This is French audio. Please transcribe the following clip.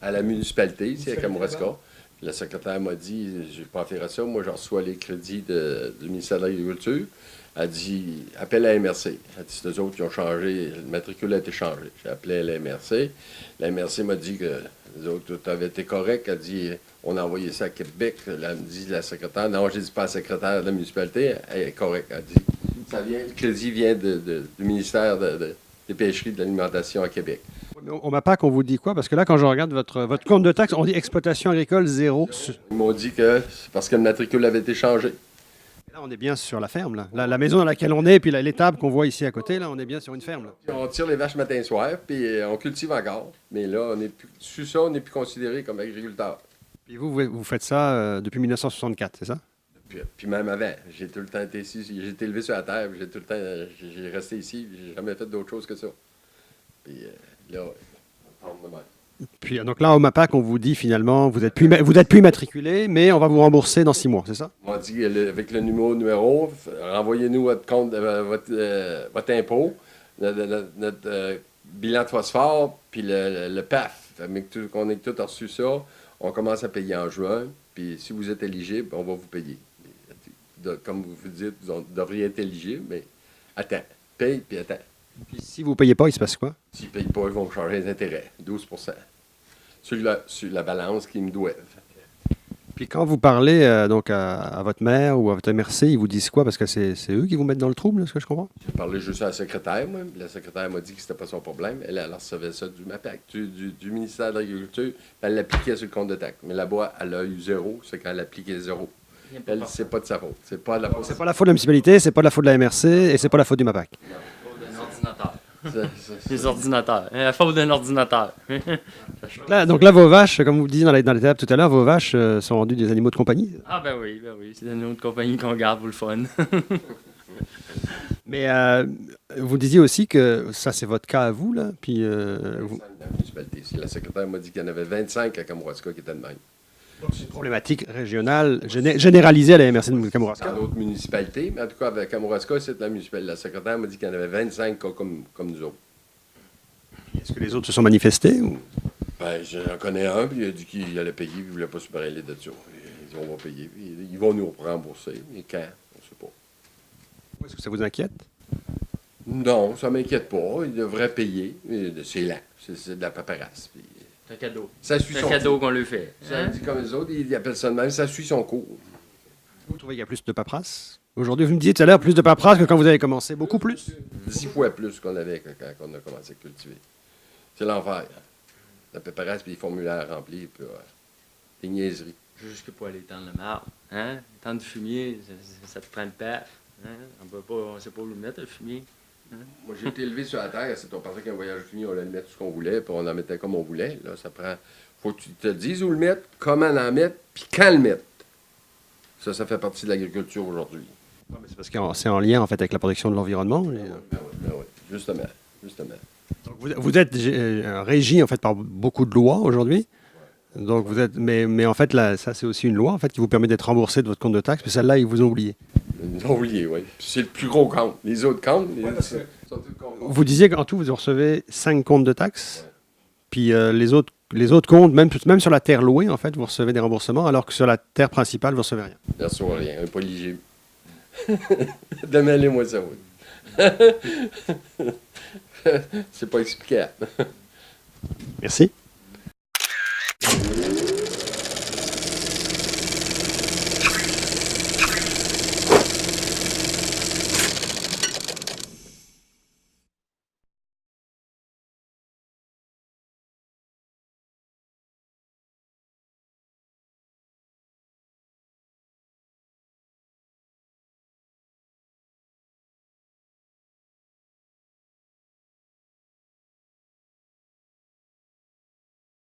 à la municipalité, ici à Kamouraska. Le secrétaire m'a dit, je n'ai pas affaire à ça, moi je reçois les crédits du ministère de l'Agriculture. Elle dit, appelle la MRC. Elle dit, c'est eux autres qui ont changé, le matricule a été changé. J'ai appelé la MRC. La MRC m'a dit que les autres, tout avait été correct. Elle dit, on a envoyé ça à Québec. Elle me dit, la secrétaire, non, je ne dis pas à la secrétaire de la municipalité, elle est correcte. Elle dit, le crédit vient du ministère des pêcheries de l'alimentation à Québec. Au MAPAC, on vous dit quoi? Parce que là, quand je regarde votre compte de taxe, on dit exploitation agricole zéro. Ils m'ont dit que c'est parce que le matricule avait été changé. Là, on est bien sur la ferme. Là. La maison dans laquelle on est, puis l'étable qu'on voit ici à côté, là, on est bien sur une ferme. Là. On tire les vaches matin et soir, puis on cultive encore. Mais là, on est plus, sur ça, on n'est plus considéré comme agriculteur. Puis vous faites ça depuis 1964, c'est ça? Puis même avant, j'ai tout le temps été ici, j'ai été élevé sur la terre, j'ai tout le temps, j'ai resté ici, j'ai jamais fait d'autre chose que ça. Puis là, on tombe de même. Puis donc là, au MAPAC, on vous dit finalement, vous êtes plus immatriculé, mais on va vous rembourser dans 6 mois, c'est ça? On m'a dit, avec le numéro, renvoyez-nous votre compte, votre impôt, notre bilan de phosphore, puis le PAF. Qu'on ait tout reçu ça, on commence à payer en juin, puis si vous êtes éligible, on va vous payer. Comme vous dites, vous devriez être éligible, mais attends, paye, puis attends. Puis si vous ne payez pas, il se passe quoi? S'ils ne payent pas, ils vont me changer les intérêts, 12 sur la balance qu'ils me doivent. Puis quand vous parlez donc à votre maire ou à votre MRC, ils vous disent quoi? Parce que c'est eux qui vous mettent dans le trouble, est-ce que je comprends? J'ai parlé juste à la secrétaire, moi. La secrétaire m'a dit que c'était pas son problème. Elle recevait ça du MAPAC, du ministère de l'Agriculture. Elle l'appliquait sur le compte de taxe. Mais là-bas, elle a eu zéro, c'est quand elle appliquait zéro. Elle, c'est pas de sa faute. C'est pas de la faute. C'est pas la faute de la municipalité, c'est pas la faute de la MRC et c'est pas la faute du MAPAC. D'un ordinateur. Les ordinateurs. La faute d'un ordinateur. Donc là, vos vaches, comme vous le disiez dans l'étape tout à l'heure, vos vaches sont rendues des animaux de compagnie. Ah ben oui. C'est une autre compagnie qu'on garde pour le fun. Mais vous disiez aussi que ça, c'est votre cas à vous, là. Puis, La municipalité. La secrétaire m'a dit qu'il y en avait 25 à Kamouraska qui étaient de même. c'est une problématique régionale généralisée à la MRC de Kamouraska. Dans d'autres municipalités, mais en tout cas, avec Kamouraska, c'est la municipalité. La secrétaire m'a dit qu'il y en avait 25 cas comme nous autres. Est-ce que les autres se sont manifestés? Ou... Ben, j'en connais un, puis il a dit qu'il allait payer, puis il ne voulait pas se parler de ça. Ils dit, on va payer, puis ils vont nous rembourser. Mais quand? On ne sait pas. Est-ce que ça vous inquiète? Non, ça ne m'inquiète pas. Il devrait payer. C'est lent. C'est de la paperasse. Puis, C'est un cadeau. ça suit C'est son un cadeau cours. qu'on lui fait. Ça Hein? dit comme les autres, ils appellent ça de même. Ça suit son cours. Vous trouvez qu'il y a plus de paperasse? Aujourd'hui, vous me disiez tout à l'heure plus de paperasse que quand vous avez commencé. Beaucoup plus? 10 fois plus qu'on avait quand on a commencé à cultiver. C'est l'enfer. Hein. La paperasse, puis les formulaires remplis, puis des niaiseries. Juste que pour aller tendre le marbre. Hein? Tendre du fumier, ça te prend le paf. Hein? On ne sait pas où le mettre, le fumier. Moi, j'ai été élevé sur la terre. On pensait qu'un voyage fini, on allait mettre tout ce qu'on voulait, puis on en mettait comme on voulait. Là, ça prend. Faut que tu te dises où le mettre, comment l'en mettre, puis quand le mettre. Ça fait partie de l'agriculture aujourd'hui. C'est parce que c'est en lien en fait avec la protection de l'environnement. Ben oui, justement. Donc vous êtes régi en fait par beaucoup de lois aujourd'hui. Donc vous êtes, mais en fait là, ça c'est aussi une loi en fait qui vous permet d'être remboursé de votre compte de taxe. Mais celle-là ils vous ont oublié. Ils ont oublié, oui. C'est le plus gros compte. Les autres comptes, sont tous comptes. Vous disiez qu'en tout vous recevez 5 comptes de taxes. Puis les autres comptes, même sur la terre louée en fait, vous recevez des remboursements, alors que sur la terre principale vous recevez rien. Ils ne reçoivent rien, pas éligible. Demandez-moi ça, oui. C'est pas explicable. Merci.